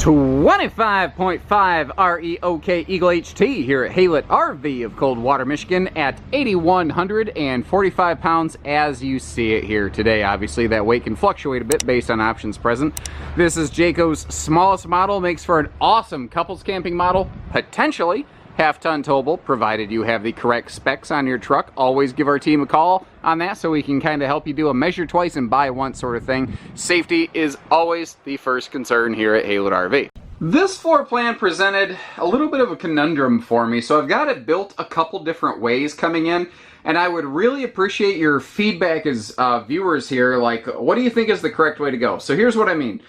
25.5 REOK Eagle HT here at Haylett RV of Coldwater, Michigan at 8,145 pounds as you see it here today. Obviously that weight can fluctuate a bit based on options present. This is Jayco's smallest model, makes for an awesome couples camping model, potentially half-ton towable, provided you have the correct specs on your truck. Always give our team a call on that so we can kind of help you do a measure twice and buy once sort of thing. Safety is always the first concern here at Haylett RV. This floor plan presented a little bit of a conundrum for me, so I've got it built a couple different ways coming in, and I would really appreciate your feedback as viewers here, like what do you think is the correct way to go? So here's what I mean.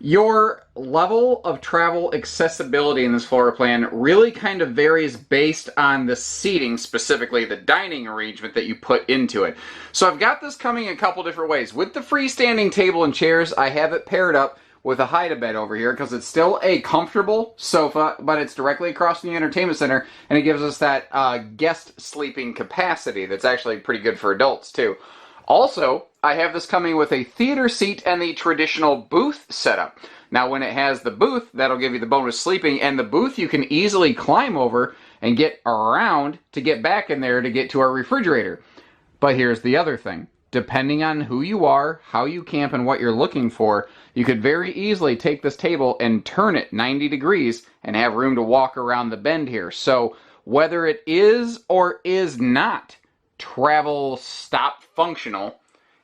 Your level of travel accessibility in this floor plan really kind of varies based on the seating, specifically the dining arrangement that you put into it. So I've got this coming a couple different ways. With the freestanding table and chairs, I have it paired up with a hide-a-bed over here because it's still a comfortable sofa, but it's directly across from the entertainment center, and it gives us that guest sleeping capacity that's actually pretty good for adults too. Also, I have this coming with a theater seat and the traditional booth setup. Now when it has the booth, that'll give you the bonus sleeping, and the booth you can easily climb over and get around to get back in there to get to our refrigerator. But here's the other thing. Depending on who you are, how you camp, and what you're looking for, you could very easily take this table and turn it 90 degrees and have room to walk around the bend here. So whether it is or is not travel stop functional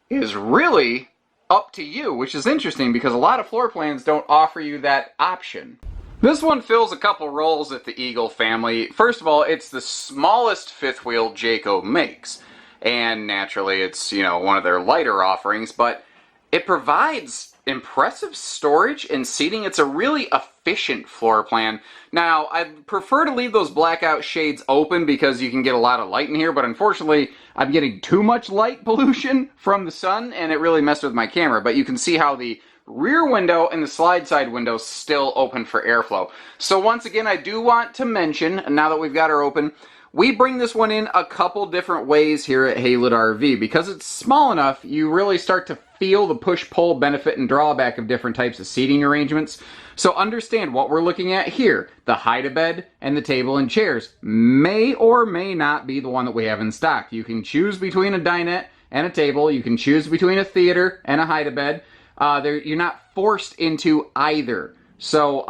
is really up to you, which is interesting because a lot of floor plans don't offer you that option. This one fills a couple roles at the Eagle family. First of all, it's the smallest fifth wheel Jayco makes, and naturally it's, you know, one of their lighter offerings, but it provides impressive storage and seating. It's a really efficient floor plan. Now, I'd prefer to leave those blackout shades open because you can get a lot of light in here, but unfortunately, I'm getting too much light pollution from the sun, and it really messed with my camera. But you can see how the rear window and the slide side window still open for airflow. So once again, I do want to mention, now that we've got her open, we bring this one in a couple different ways here at Haylett RV. Because it's small enough, you really start to feel the push-pull benefit and drawback of different types of seating arrangements. So understand what we're looking at here. The hide-a-bed and the table and chairs may or may not be the one that we have in stock. You can choose between a dinette and a table. You can choose between a theater and a hide-a-bed. You're not forced into either. So,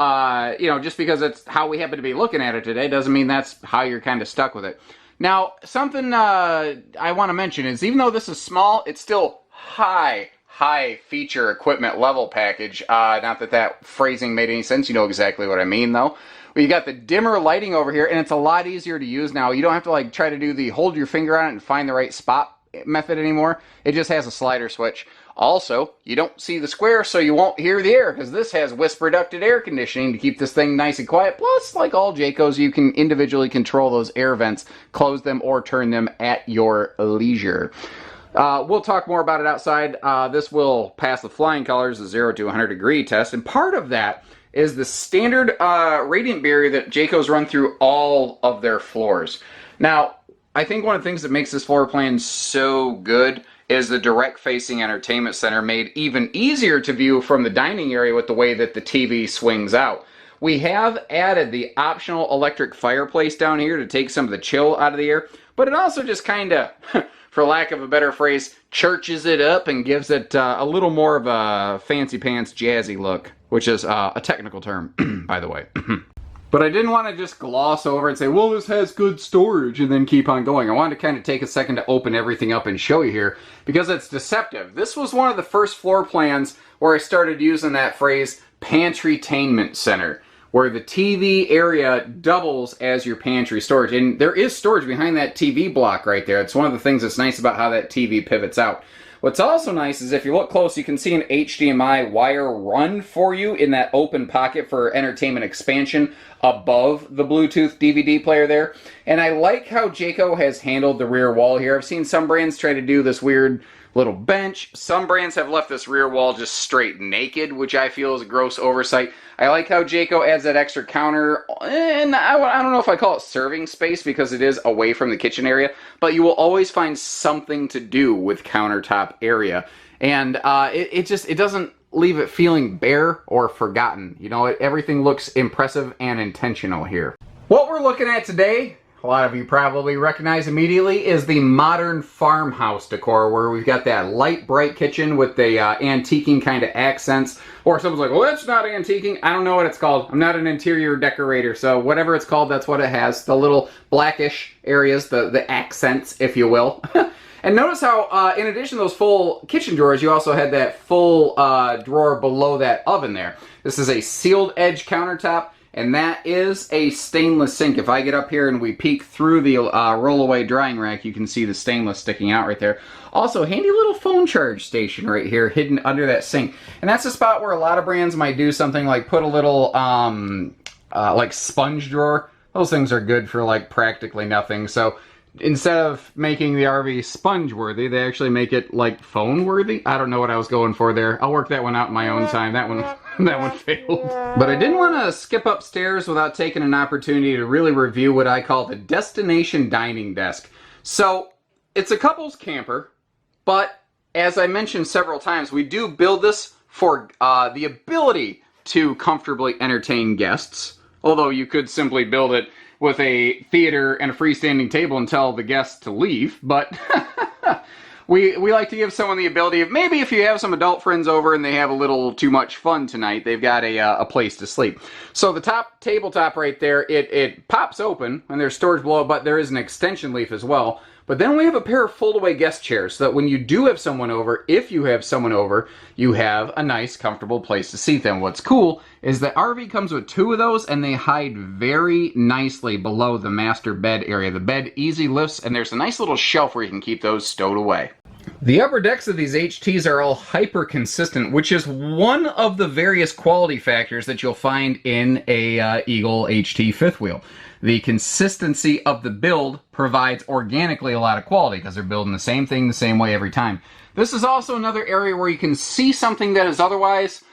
you know, just because it's how we happen to be looking at it today doesn't mean that's how you're kind of stuck with it. Now, something I want to mention is even though this is small, it's still high feature equipment level package. Not that that phrasing made any sense. You know exactly what I mean, though. Well, you got the dimmer lighting over here, and it's a lot easier to use now. You don't have to like try to do the hold your finger on it and find the right spot method anymore. It just has a slider switch. Also, you don't see the square, so you won't hear the air, because this has whisper ducted air conditioning to keep this thing nice and quiet. Plus, like all Jaycos, you can individually control those air vents, close them or turn them at your leisure. We'll talk more about it outside. This will pass the flying colors, the 0 to 100 degree test, and part of that is the standard radiant barrier that Jayco's run through all of their floors. Now, I think one of the things that makes this floor plan so good is the direct facing entertainment center, made even easier to view from the dining area with the way that the TV swings out. We have added the optional electric fireplace down here to take some of the chill out of the air, but it also just kind of, for lack of a better phrase, churches it up and gives it a little more of a fancy pants jazzy look, which is a technical term, by the way. But I didn't want to just gloss over and say, well, this has good storage, and then keep on going. I wanted to kind of take a second to open everything up and show you here, because it's deceptive. This was one of the first floor plans where I started using that phrase, pantrytainment center, where the TV area doubles as your pantry storage. And there is storage behind that TV block right there. It's one of the things that's nice about how that TV pivots out. What's also nice is if you look close, you can see an HDMI wire run for you in that open pocket for entertainment expansion above the Bluetooth DVD player there. And I like how Jayco has handled the rear wall here. I've seen some brands try to do this weird little bench. Some brands have left this rear wall just straight naked, which I feel is a gross oversight. I like how Jayco adds that extra counter, and I don't know if I call it serving space because it is away from the kitchen area, but you will always find something to do with countertop area. And it doesn't leave it feeling bare or forgotten. You know, everything looks impressive and intentional here. What we're looking at today, a lot of you probably recognize immediately, is the modern farmhouse decor, where we've got that light, bright kitchen with the antiquing kind of accents. Or someone's like, well, that's not antiquing. I don't know what it's called. I'm not an interior decorator, so whatever it's called, that's what it has. The little blackish areas, the accents, if you will. And notice how, in addition to those full kitchen drawers, you also had that full drawer below that oven there. This is a sealed edge countertop, and that is a stainless sink. If I get up here and we peek through the roll-away drying rack, you can see the stainless sticking out right there. Also, handy little phone charge station right here, hidden under that sink. And that's a spot where a lot of brands might do something like put a little, like sponge drawer. Those things are good for like practically nothing. So instead of making the RV sponge-worthy, they actually make it like phone-worthy. I don't know what I was going for there. I'll work that one out in my own time. That one failed. But I didn't want to skip upstairs without taking an opportunity to really review what I call the destination dining desk. So it's a couple's camper, but as I mentioned several times, we do build this for the ability to comfortably entertain guests. Although you could simply build it with a theater and a freestanding table and tell the guests to leave, but we like to give someone the ability of, maybe if you have some adult friends over and they have a little too much fun tonight, they've got a place to sleep. So the top tabletop right there, it pops open and there's storage below, but there is an extension leaf as well. But then we have a pair of fold-away guest chairs, so that when you do have someone over, if you have someone over, you have a nice, comfortable place to seat them. What's cool is the RV comes with two of those, and they hide very nicely below the master bed area. The bed easy lifts, and there's a nice little shelf where you can keep those stowed away. The upper decks of these HTs are all hyper-consistent, which is one of the various quality factors that you'll find in a Eagle HT fifth wheel. The consistency of the build provides organically a lot of quality because they're building the same thing the same way every time. This is also another area where you can see something that is otherwise,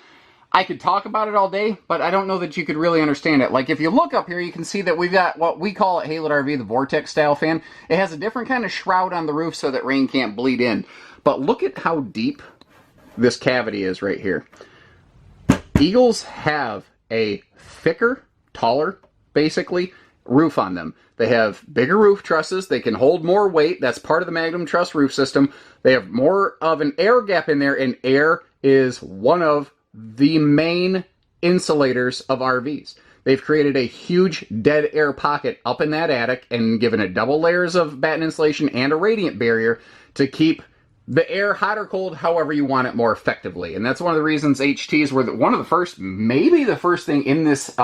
I could talk about it all day, but I don't know that you could really understand it. Like if you look up here, you can see that we've got what we call at Haylett RV the Vortex style fan. It has a different kind of shroud on the roof so that rain can't bleed in. But look at how deep this cavity is right here. Eagles have a thicker, taller, basically, roof on them. They have bigger roof trusses. They can hold more weight. That's part of the Magnum Truss roof system. They have more of an air gap in there, and air is one of the main insulators of RVs. They've created a huge dead air pocket up in that attic and given it double layers of batten insulation and a radiant barrier to keep the air hot or cold however you want it more effectively. And that's one of the reasons HTs were one of the first, maybe the first thing in this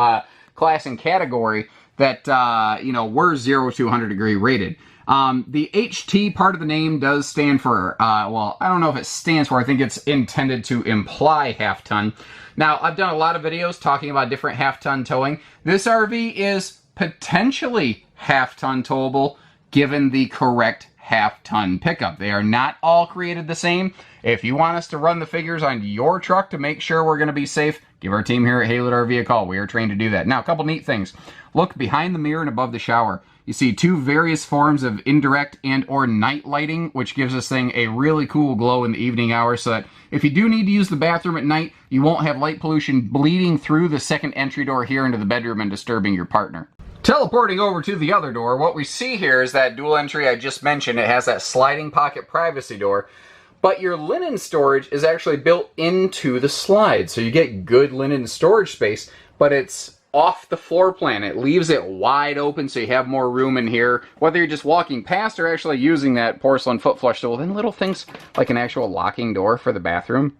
class and category that, you know, we're 0 to 100 degree rated. The HT part of the name does stand for, well, I don't know if it stands for, I think it's intended to imply half ton. Now, I've done a lot of videos talking about different half ton towing. This RV is potentially half ton towable given the correct half ton pickup. They are not all created the same. If you want us to run the figures on your truck to make sure we're going to be safe, give our team here at Haylett RV a call. We are trained to do that. Now, a couple neat things. Look behind the mirror and above the shower. You see two various forms of indirect and or night lighting, which gives this thing a really cool glow in the evening hours so that if you do need to use the bathroom at night, you won't have light pollution bleeding through the second entry door here into the bedroom and disturbing your partner. Teleporting over to the other door, what we see here is that dual entry I just mentioned. It has that sliding pocket privacy door, but your linen storage is actually built into the slide. So you get good linen storage space, but it's off the floor plan. It leaves it wide open so you have more room in here, whether you're just walking past or actually using that porcelain foot flush tool. Then little things like an actual locking door for the bathroom.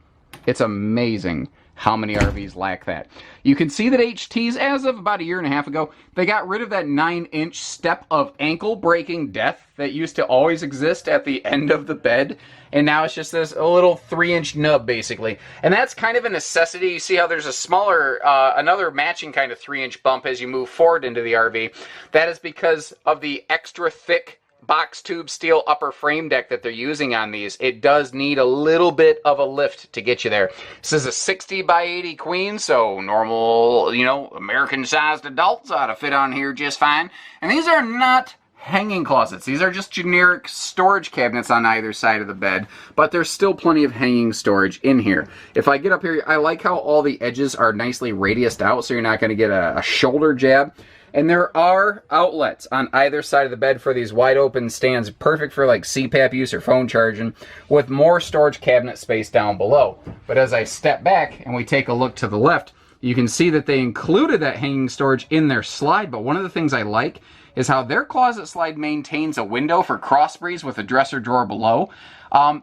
It's amazing how many RVs lack that. You can see that HTs, as of about a year and a half ago, they got rid of that 9-inch step of ankle-breaking death that used to always exist at the end of the bed. And now it's just this little 3-inch nub, basically. And that's kind of a necessity. You see how there's a smaller, another matching kind of 3-inch bump as you move forward into the RV. That is because of the extra thick box tube steel upper frame deck that they're using on these. It does need a little bit of a lift to get you there. This is a 60 by 80 queen, so normal, you know, American sized adults ought to fit on here just fine. And these are not hanging closets. These are just generic storage cabinets on either side of the bed, but there's still plenty of hanging storage in here. If I get up here, I like how all the edges are nicely radiused out, so you're not going to get a shoulder jab. And there are outlets on either side of the bed for these wide open stands, perfect for like CPAP use or phone charging, with more storage cabinet space down below. But as I step back and we take a look to the left, you can see that they included that hanging storage in their slide, but one of the things I like is how their closet slide maintains a window for cross breeze with a dresser drawer below.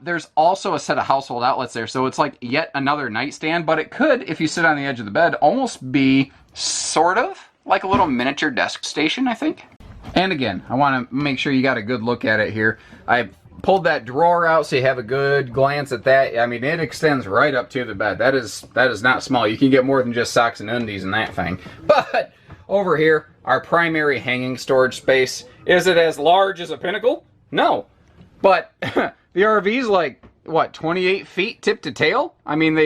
There's also a set of household outlets there, so it's like yet another nightstand, but it could, if you sit on the edge of the bed, almost be sort of like a little miniature desk station, I think. And again, I want to make sure you got a good look at it here. I pulled that drawer out so you have a good glance at that. I mean, it extends right up to the bed. That is not small. You can get more than just socks and undies in that thing. But over here, our primary hanging storage space. Is it as large as a Pinnacle? No. But the RV's like, what, 28 feet tip to tail? I mean,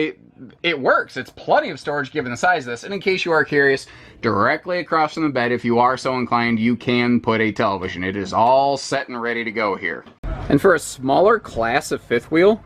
it works. It's plenty of storage given the size of this. And in case you are curious, directly across from the bed, if you are so inclined, you can put a television. It is all set and ready to go here. And for a smaller class of fifth wheel,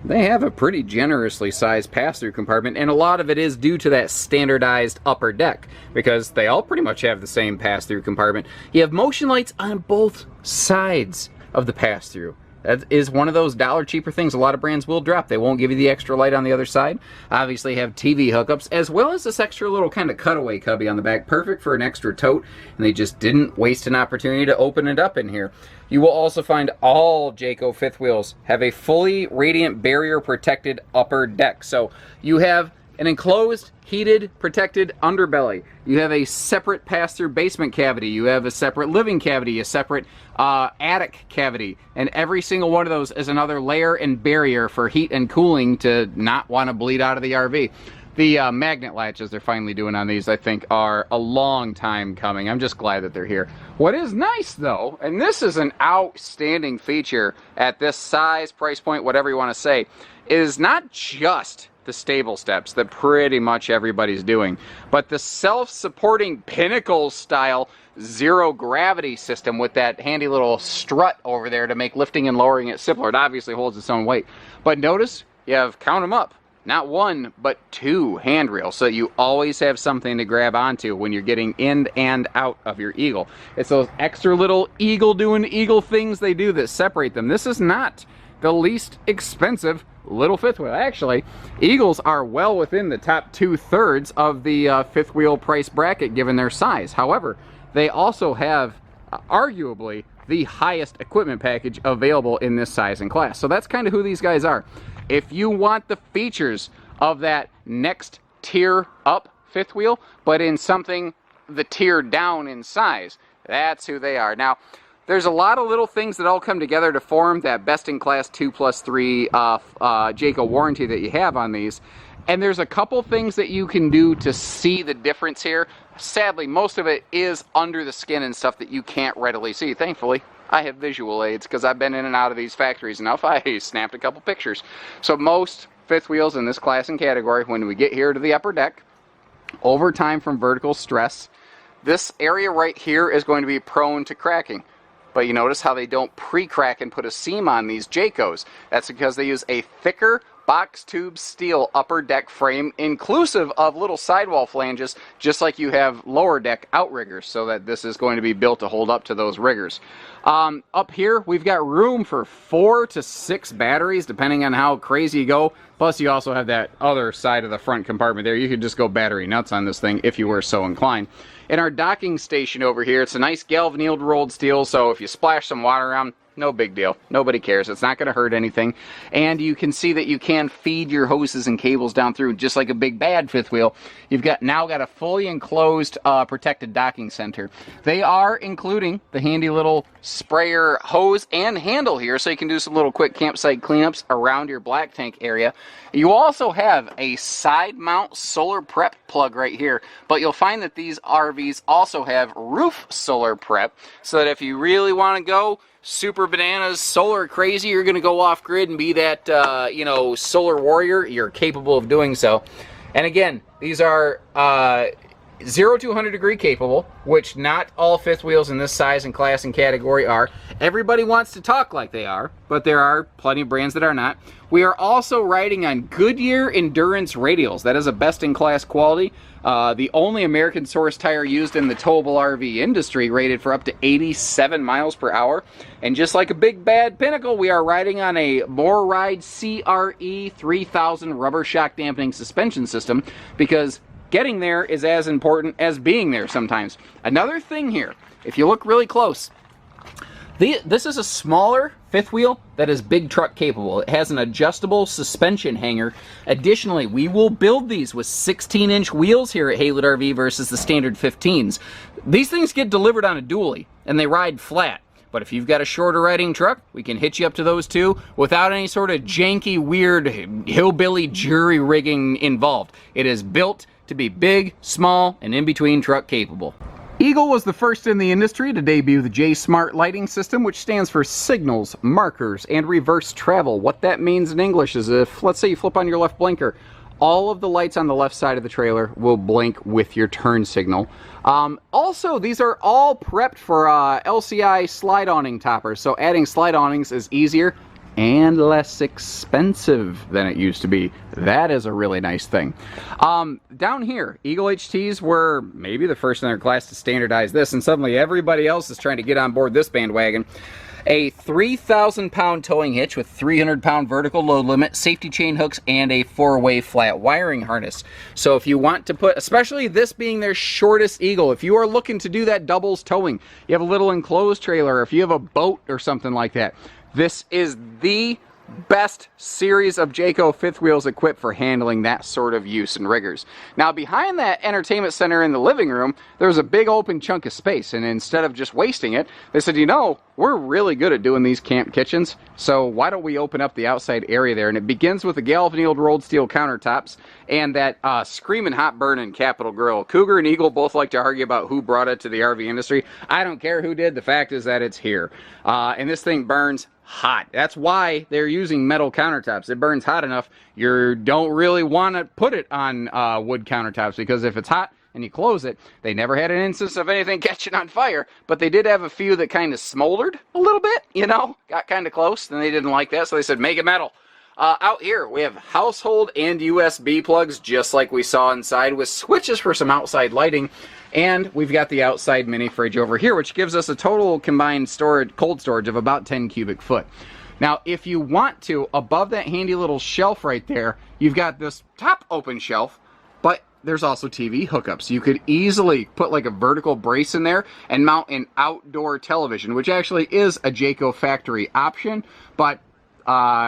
they have a pretty generously sized pass-through compartment, and a lot of it is due to that standardized upper deck, because they all pretty much have the same pass-through compartment. You have motion lights on both sides of the pass-through. That is one of those dollar cheaper things a lot of brands will drop. They won't give you the extra light on the other side. Obviously have TV hookups, as well as this extra little kind of cutaway cubby on the back, perfect for an extra tote, and they just didn't waste an opportunity to open it up in here. You will also find all Jayco fifth wheels have a fully radiant barrier protected upper deck. So you have an enclosed, heated, protected underbelly. You have a separate pass-through basement cavity. You have a separate living cavity, a separate attic cavity. And every single one of those is another layer and barrier for heat and cooling to not want to bleed out of the RV. The magnet latches they're finally doing on these, I think, are a long time coming. I'm just glad that they're here. What is nice, though, and this is an outstanding feature at this size, price point, whatever you want to say, is not just the stable steps that pretty much everybody's doing, but the self-supporting Pinnacle style zero gravity system with that handy little strut over there to make lifting and lowering it simpler. It obviously holds its own weight, but notice you have, count them up, not one but two handrails, so you always have something to grab onto when you're getting in and out of your Eagle. It's those extra little Eagle doing Eagle things they do that separate them. This is not the least expensive little fifth wheel. Actually, Eagles are well within the top 2/3 of the fifth wheel price bracket given their size. However, they also have arguably the highest equipment package available in this size and class. So that's kind of who these guys are. If you want the features of that next tier up fifth wheel, but in something the tier down in size, that's who they are. Now, there's a lot of little things that all come together to form that best-in-class 2+3 Jayco warranty that you have on these. And there's a couple things that you can do to see the difference here. Sadly, most of it is under the skin and stuff that you can't readily see. Thankfully, I have visual aids because I've been in and out of these factories enough. I snapped a couple pictures. So most fifth wheels in this class and category, when we get here to the upper deck, over time from vertical stress, this area right here is going to be prone to cracking. But you notice how they don't pre-crack and put a seam on these Jaycos. That's because they use a thicker box tube steel upper deck frame, inclusive of little sidewall flanges, just like you have lower deck outriggers, so that this is going to be built to hold up to those riggers. Up here, we've got room for 4 to 6 batteries, depending on how crazy you go. Plus, you also have that other side of the front compartment there. You could just go battery nuts on this thing if you were so inclined. In our docking station over here, it's a nice galvanized rolled steel, so if you splash some water around, no big deal. Nobody cares. It's not going to hurt anything. And you can see that you can feed your hoses and cables down through, just like a big bad fifth wheel. You've now got a fully enclosed protected docking center. They are including the handy little sprayer hose and handle here, so you can do some little quick campsite cleanups around your black tank area. You also have a side mount solar prep plug right here, but you'll find that these RVs also have roof solar prep, so that if you really want to go super bananas, solar crazy, you're going to go off grid and be that, solar warrior, you're capable of doing so. And again, these are 0 to 100 degree capable, which not all fifth wheels in this size and class and category are. Everybody wants to talk like they are, but there are plenty of brands that are not. We are also riding on Goodyear Endurance radials. That is a best-in-class quality. The only American source tire used in the towable RV industry, rated for up to 87 miles per hour. And just like a big bad Pinnacle, we are riding on a More Ride CRE 3000 rubber shock dampening suspension system, because getting there is as important as being there sometimes. Another thing here, if you look really close, this is a smaller fifth wheel that is big truck capable. It has an adjustable suspension hanger. Additionally, we will build these with 16-inch wheels here at Haylett RV versus the standard 15s. These things get delivered on a dually, and they ride flat. But if you've got a shorter riding truck, we can hitch you up to those too without any sort of janky, weird, hillbilly jury rigging involved. It is built to be big, small, and in-between truck capable. Eagle was the first in the industry to debut the J-Smart lighting system, which stands for signals, markers, and reverse travel. What that means in English is if, let's say you flip on your left blinker, all of the lights on the left side of the trailer will blink with your turn signal. Also, these are all prepped for LCI slide awning toppers, so adding slide awnings is easier and less expensive than it used to be. That is a really nice thing. Down here, Eagle HTs were maybe the first in their class to standardize this, and suddenly everybody else is trying to get on board this bandwagon. A 3,000-pound towing hitch with 300-pound vertical load limit, safety chain hooks, and a 4-way flat wiring harness. So if you want to put, especially this being their shortest Eagle, if you are looking to do that doubles towing, you have a little enclosed trailer, if you have a boat or something like that, this is the best series of Jayco fifth wheels equipped for handling that sort of use and riggers. Now, behind that entertainment center in the living room, there's a big open chunk of space, and instead of just wasting it, they said, you know, we're really good at doing these camp kitchens, so why don't we open up the outside area there? And it begins with the galvanized rolled steel countertops and that screaming hot burning Capital Grill. Cougar and Eagle both like to argue about who brought it to the RV industry. I don't care who did. The fact is that it's here. And this thing burns hot. That's why they're using metal countertops. It burns hot enough. You don't really want to put it on wood countertops, because if it's hot and you close it, they never had an instance of anything catching on fire, but they did have a few that kind of smoldered a little bit, you know, got kind of close, and they didn't like that, so they said, make it metal. Out here, we have household and USB plugs, just like we saw inside, with switches for some outside lighting. And we've got the outside mini fridge over here, which gives us a total combined storage, cold storage of about 10 cubic foot. Now, if you want to, above that handy little shelf right there, you've got this top open shelf, but there's also TV hookups. You could easily put like a vertical brace in there and mount an outdoor television, which actually is a Jayco factory option, but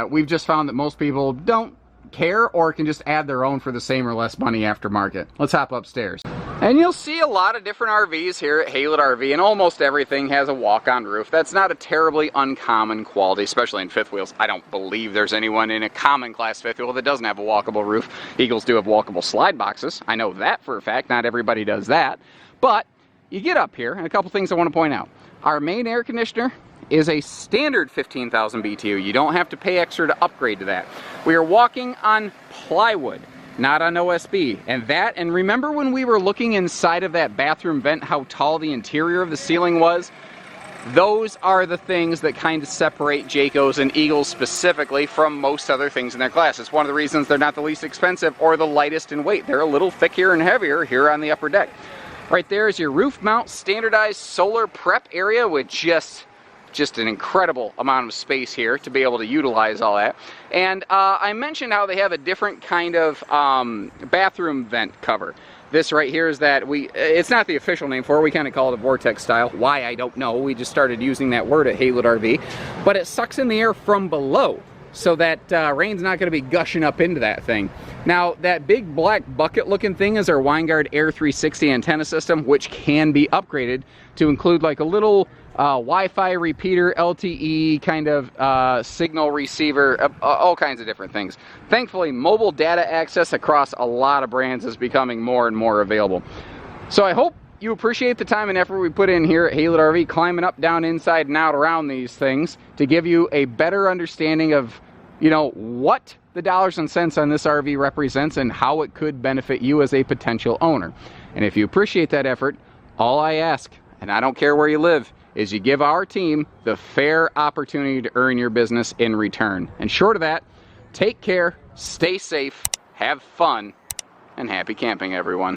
we've just found that most people don't care or can just add their own for the same or less money aftermarket. Let's hop upstairs. And you'll see a lot of different RVs here at Haylett RV, and almost everything has a walk-on roof. That's not a terribly uncommon quality, especially in fifth wheels. I don't believe there's anyone in a common class fifth wheel that doesn't have a walkable roof. Eagles do have walkable slide boxes. I know that for a fact. Not everybody does that. But you get up here, and a couple things I want to point out. Our main air conditioner is a standard 15,000 BTU. You don't have to pay extra to upgrade to that. We are walking on plywood, not on OSB. And remember when we were looking inside of that bathroom vent, how tall the interior of the ceiling was? Those are the things that kind of separate Jaycos and Eagles specifically from most other things in their class. It's one of the reasons they're not the least expensive or the lightest in weight. They're a little thicker and heavier here on the upper deck. Right there is your roof mount standardized solar prep area with just an incredible amount of space here to be able to utilize all that. And I mentioned how they have a different kind of bathroom vent cover. This right here is that it's not the official name for it. We kind of call it a vortex style. Why, I don't know. We just started using that word at Haylett RV. But it sucks in the air from below, so that rain's not going to be gushing up into that thing. Now, that big black bucket looking thing is our Winegard Air 360 antenna system, which can be upgraded to include like a little Wi-Fi repeater, LTE kind of signal receiver, all kinds of different things. Thankfully, mobile data access across a lot of brands is becoming more and more available. So I hope you appreciate the time and effort we put in here at Haylett RV, climbing up, down, inside, and out around these things to give you a better understanding of, you know, what the dollars and cents on this RV represents and how it could benefit you as a potential owner. And if you appreciate that effort, all I ask, and I don't care where you live, is you give our team the fair opportunity to earn your business in return. And short of that, take care, stay safe, have fun, and happy camping, everyone.